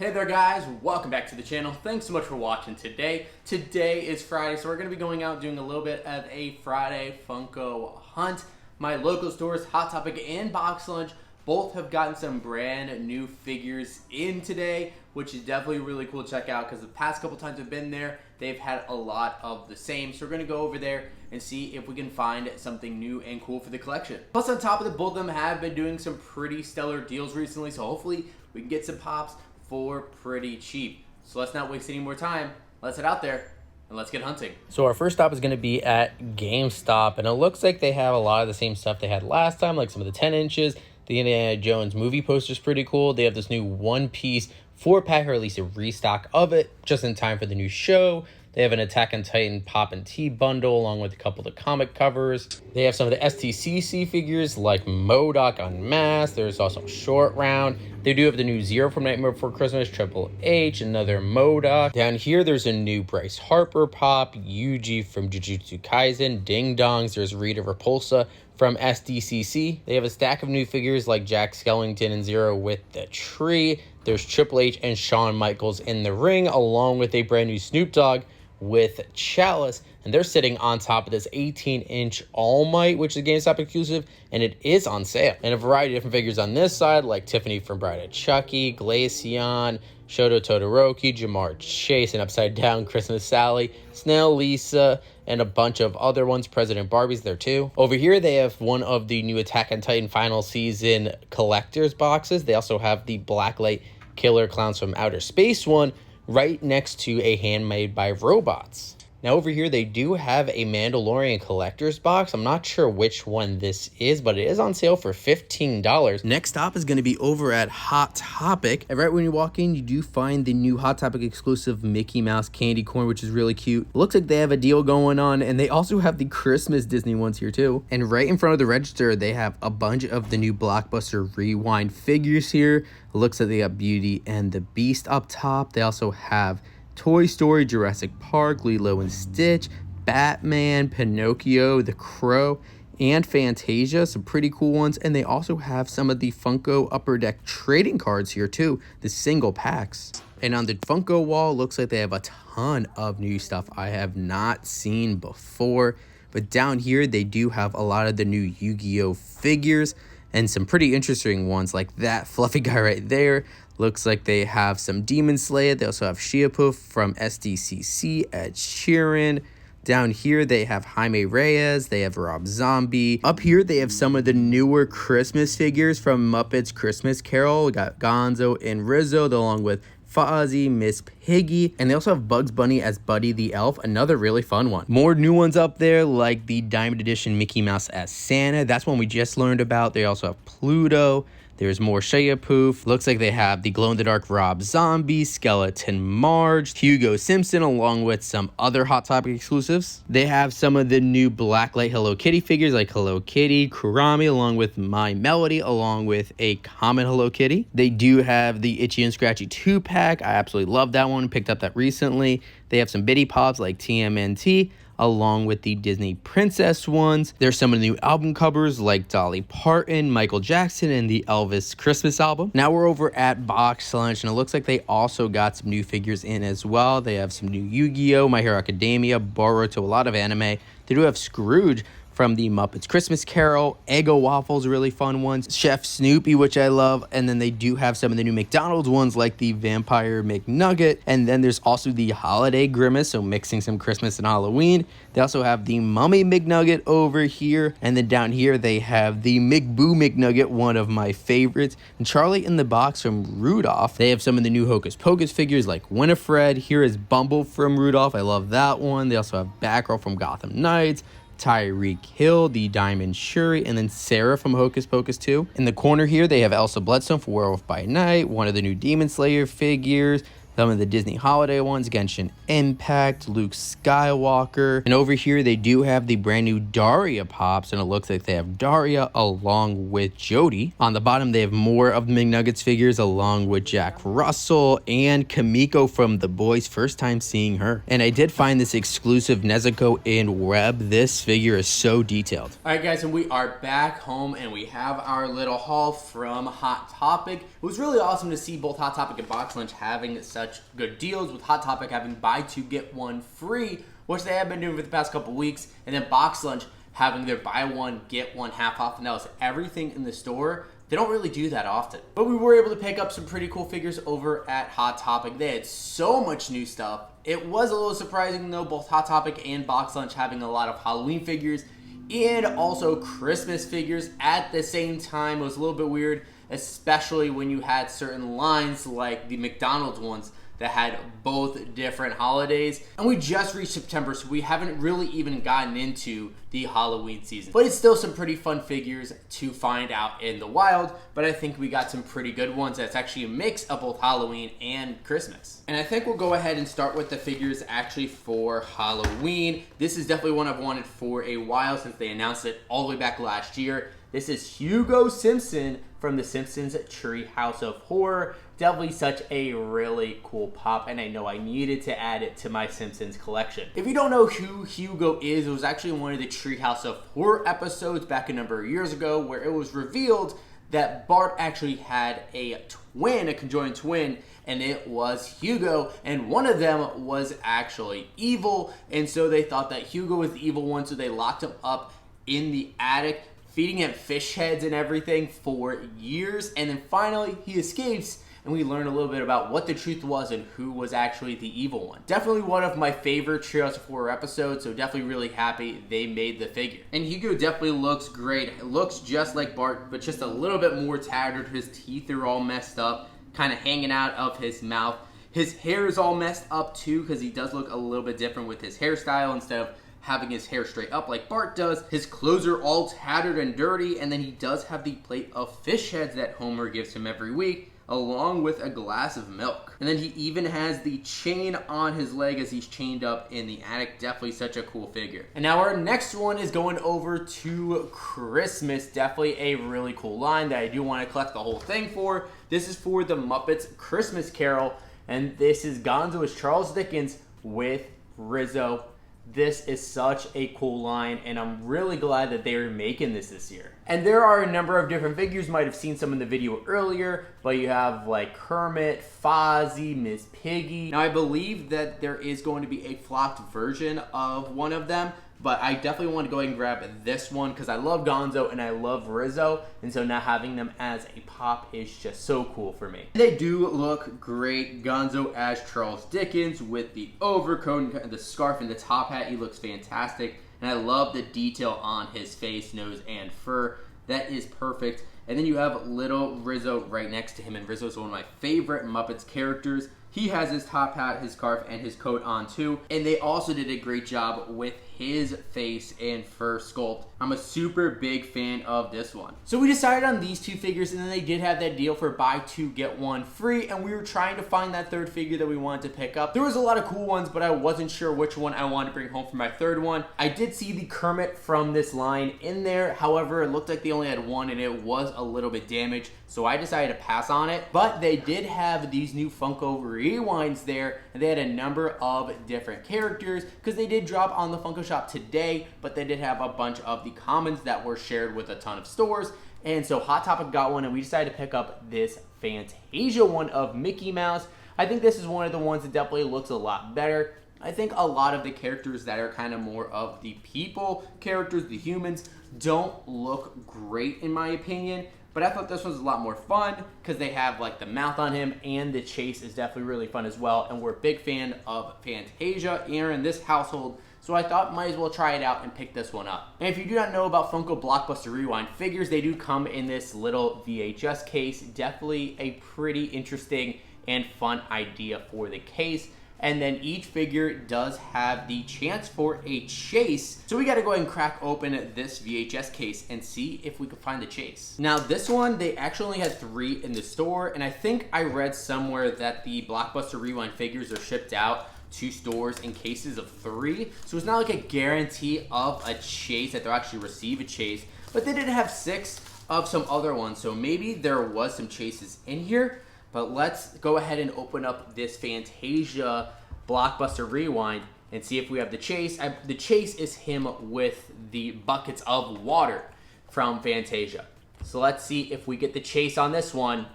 Hey there guys, welcome back to the channel. Thanks so much for watching today. Today is Friday, so we're going to be going out doing a little bit of a Friday Funko hunt. My local stores, Hot Topic and Box Lunch, both have gotten some brand new figures in today, which is definitely really cool to check out because the past couple times I've been there, they've had a lot of the same. So we're going to go over there and see if we can find something new and cool for the collection. Plus on top of it, both of them have been doing some pretty stellar deals recently, so hopefully we can get some pops for pretty cheap. So let's not waste any more time. Let's head out there and let's get hunting. So our first stop is going to be at GameStop, and it looks like they have a lot of the same stuff they had last time, like some of the 10 inches. The Indiana Jones movie poster is pretty cool. They have this new one-piece 4-pack, or at least a restock of it, just in time for the new show. They have an Attack on Titan Pop and Tea bundle along with a couple of the comic covers. They have some of the STCC figures like MODOK Unmasked. There's also Short Round. They do have the new Zero from Nightmare Before Christmas, Triple H, another MODOK. Down here, there's a new Bryce Harper Pop, Yuji from Jujutsu Kaisen, Ding Dongs. There's Rita Repulsa from SDCC. They have a stack of new figures like Jack Skellington and Zero with the tree. There's Triple H and Shawn Michaels in the ring, along with a brand new Snoop Dogg with Chalice, and they're sitting on top of this 18-inch All Might, which is GameStop exclusive, and it is on sale. And a variety of different figures on this side, like Tiffany from Bride of Chucky, Glaceon, Shoto Todoroki, Jamar Chase, and Upside Down Christmas Sally, Snail Lisa, and a bunch of other ones. President Barbie's there too. Over here, they have one of the new Attack on Titan Final Season collector's boxes. They also have the Blacklight Killer Clowns from Outer Space one, right next to a Handmade by Robots. Now over here, they do have a Mandalorian collector's box. I'm not sure which one this is, but it is on sale for $15. Next stop is going to be over at Hot Topic. And right when you walk in, you do find the new Hot Topic exclusive Mickey Mouse candy corn, which is really cute. It looks like they have a deal going on, and they also have the Christmas Disney ones here too. And right in front of the register, they have a bunch of the new Blockbuster Rewind figures here. It looks like they got Beauty and the Beast up top. They also have Toy Story, Jurassic Park, Lilo and Stitch, Batman, Pinocchio, The Crow, and Fantasia. Some pretty cool ones. And they also have some of the Funko Upper Deck trading cards here too, the single packs. And on the Funko wall, looks like they have a ton of new stuff I have not seen before. But down here, they do have a lot of the new Yu-Gi-Oh figures and some pretty interesting ones like that fluffy guy right there. Looks like they have some Demon Slayer. They also have Shia from SDCC, Ed Sheeran. Down here, they have Jaime Reyes. They have Rob Zombie. Up here, they have some of the newer Christmas figures from Muppets Christmas Carol. We got Gonzo and Rizzo, along with Fozzie, Miss Piggy, and they also have Bugs Bunny as Buddy the Elf, another really fun one. More new ones up there, like the Diamond Edition Mickey Mouse as Santa. That's one we just learned about. They also have Pluto. There's more Shia Poof. Looks like they have the glow-in-the-dark Rob Zombie, Skeleton Marge, Hugo Simpson, along with some other Hot Topic exclusives. They have some of the new Blacklight Hello Kitty figures like Hello Kitty, Kurami, along with My Melody, along with a common Hello Kitty. They do have the Itchy and Scratchy 2-pack. I absolutely love that one. Picked up that recently. They have some Bitty Pops like TMNT, along with the Disney Princess ones. There's some of the new album covers like Dolly Parton, Michael Jackson, and the Elvis Christmas album. Now we're over at Box Lunch, and it looks like they also got some new figures in as well. They have some new Yu-Gi-Oh, My Hero Academia, Boruto, a lot of anime. They do have Scrooge from the Muppets Christmas Carol, Eggo Waffles, really fun ones, Chef Snoopy, which I love, and then they do have some of the new McDonald's ones like the Vampire McNugget, and then there's also the Holiday Grimace, so mixing some Christmas and Halloween. They also have the Mummy McNugget over here, and then down here they have the McBoo McNugget, one of my favorites, and Charlie in the Box from Rudolph. They have some of the new Hocus Pocus figures like Winifred. Here is Bumble from Rudolph. I love that one. They also have Batgirl from Gotham Knights, Tyreek Hill, the Diamond Shuri, and then Sarah from Hocus Pocus 2. In the corner here, they have Elsa Bloodstone for Werewolf by Night, one of the new Demon Slayer figures. Some of the Disney holiday ones, Genshin Impact, Luke Skywalker. And over here, they do have the brand new Daria Pops, and it looks like they have Daria along with Jodie. On the bottom, they have more of the McNuggets figures along with Jack Russell and Kamiko from The Boys. First time seeing her. And I did find this exclusive Nezuko in Web. This figure is so detailed. All right, guys, and we are back home, and we have our little haul from Hot Topic. It was really awesome to see both Hot Topic and Box Lunch having such good deals, with Hot Topic having buy two get one free, which they have been doing for the past couple weeks, and then Box Lunch having their buy one get one half off, and that was everything in the store. They don't really do that often, but we were able to pick up some pretty cool figures over at Hot Topic. They had so much new stuff. It was a little surprising though, both Hot Topic and Box Lunch having a lot of Halloween figures and also Christmas figures at the same time. It was a little bit weird, especially when you had certain lines like the McDonald's ones that had both different holidays. And we just reached September, so we haven't really even gotten into the Halloween season. But it's still some pretty fun figures to find out in the wild, but I think we got some pretty good ones that's actually a mix of both Halloween and Christmas. And I think we'll go ahead and start with the figures actually for Halloween. This is definitely one I've wanted for a while since they announced it all the way back last year. This is Hugo Simpson from The Simpsons Treehouse of Horror. Definitely such a really cool pop, and I know I needed to add it to my Simpsons collection. If you don't know who Hugo is, it was actually one of the Treehouse of Horror episodes back a number of years ago where it was revealed that Bart actually had a twin, a conjoined twin, and it was Hugo, and one of them was actually evil, and so they thought that Hugo was the evil one, so they locked him up in the attic, feeding him fish heads and everything for years, and then finally he escapes, and we learn a little bit about what the truth was and who was actually the evil one. Definitely one of my favorite Treehouse of Horror episodes, so definitely really happy they made the figure. And Hugo definitely looks great. It looks just like Bart, but just a little bit more tattered. His teeth are all messed up, kind of hanging out of his mouth. His hair is all messed up too, because he does look a little bit different with his hairstyle instead of having his hair straight up like Bart does. His clothes are all tattered and dirty, and then he does have the plate of fish heads that Homer gives him every week, along with a glass of milk. And then he even has the chain on his leg as he's chained up in the attic. Definitely such a cool figure. And now our next one is going over to Christmas. Definitely a really cool line that I do want to collect the whole thing for. This is for the Muppets Christmas Carol, and this is Gonzo as Charles Dickens with Rizzo. This is such a cool line, and I'm really glad that they are making this year. And there are a number of different figures. You might have seen some in the video earlier, but you have like Kermit, Fozzie, Miss Piggy. Now I believe that there is going to be a flocked version of one of them, but I definitely want to go ahead and grab this one because I love Gonzo and I love Rizzo, and so now having them as a pop is just so cool for me. They do look great. Gonzo as Charles Dickens with the overcoat and the scarf and the top hat. He looks fantastic, and I love the detail on his face, nose, and fur. That is perfect. And then you have little Rizzo right next to him, and Rizzo is one of my favorite Muppets characters. He has his top hat, his scarf, and his coat on too. And they also did a great job with his face and fur sculpt. I'm a super big fan of this one. So we decided on these two figures, and then they did have that deal for buy two, get one free, and we were trying to find that third figure that we wanted to pick up. There was a lot of cool ones, but I wasn't sure which one I wanted to bring home for my third one. I did see the Kermit from this line in there. However, it looked like they only had one, and it was a little bit damaged, so I decided to pass on it. But they did have these new Funko Rewinds there, and they had a number of different characters because they did drop on the Funko shop today, but they did have a bunch of the commons that were shared with a ton of stores. And so Hot Topic got one, and we decided to pick up this Fantasia one of Mickey Mouse. I think this is one of the ones that definitely looks a lot better. I think a lot of the characters that are kind of more of the people characters, the humans, don't look great in my opinion. But I thought this was a lot more fun because they have like the mouth on him, and the chase is definitely really fun as well. And we're a big fan of Fantasia here in this household, so I thought might as well try it out and pick this one up. And if you do not know about Funko Blockbuster Rewind figures, they do come in this little VHS case. Definitely a pretty interesting and fun idea for the case. And then each figure does have the chance for a chase. So we got to go ahead and crack open this VHS case and see if we can find the chase. Now this one, they actually only had 3 in the store, and I think I read somewhere that the Blockbuster Rewind figures are shipped out to stores in cases of 3. So it's not like a guarantee of a chase, that they'll actually receive a chase, but they did have 6 of some other ones. So maybe there was some chases in here. But let's go ahead and open up this Fantasia Blockbuster Rewind and see if we have the chase. The chase is him with the buckets of water from Fantasia. So let's see if we get the chase on this one.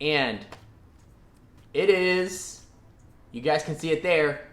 And it is, you guys can see it there.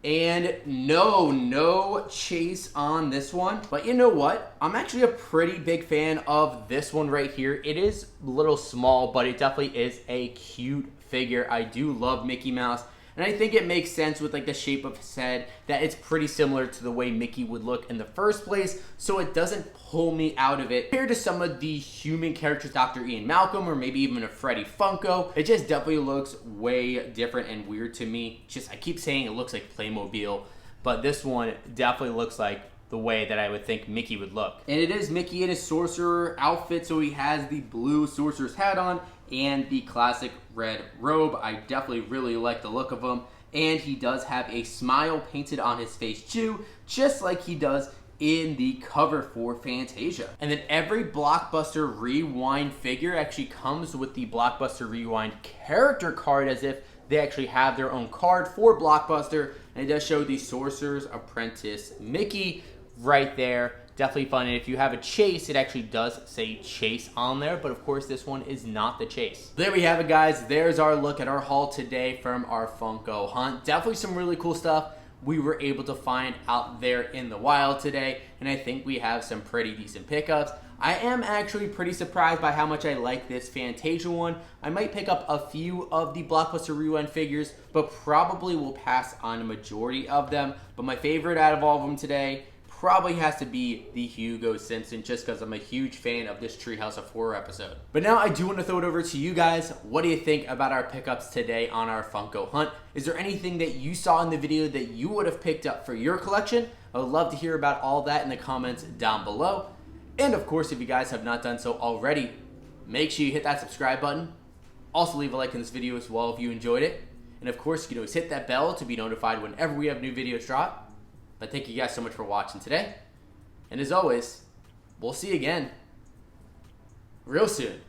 And no chase on this one. But you know what? I'm actually a pretty big fan of this one right here. It is a little small, but it definitely is a cute figure. I do love Mickey Mouse. And I think it makes sense with like the shape of his head that it's pretty similar to the way Mickey would look in the first place, so it doesn't pull me out of it. Compared to some of the human characters, Dr. Ian Malcolm, or maybe even a Freddy Funko, it just definitely looks way different and weird to me. I keep saying it looks like Playmobil, but this one definitely looks like the way that I would think Mickey would look. And it is Mickey in his sorcerer outfit, so he has the blue sorcerer's hat on and the classic red robe. I definitely really like the look of him. And he does have a smile painted on his face too, just like he does in the cover for Fantasia. And then every Blockbuster Rewind figure actually comes with the Blockbuster Rewind character card, as if they actually have their own card for Blockbuster. And it does show the Sorcerer's Apprentice Mickey right there. Definitely fun. And if you have a chase, it actually does say chase on there, but of course this one is not the chase. There we have it, guys. There's our look at our haul today from our Funko Hunt. Definitely some really cool stuff we were able to find out there in the wild today, and I think we have some pretty decent pickups. I am actually pretty surprised by how much I like this Fantasia one. I might pick up a few of the Blockbuster Rewind figures, but probably will pass on a majority of them. But my favorite out of all of them today probably has to be the Hugo Simpson, just because I'm a huge fan of this Treehouse of Horror episode. But now I do want to throw it over to you guys. What do you think about our pickups today on our Funko Hunt? Is there anything that you saw in the video that you would have picked up for your collection? I would love to hear about all that in the comments down below. And of course, if you guys have not done so already, make sure you hit that subscribe button. Also leave a like in this video as well if you enjoyed it. And of course, you can always hit that bell to be notified whenever we have new videos drop. But thank you guys so much for watching today. And as always, we'll see you again real soon.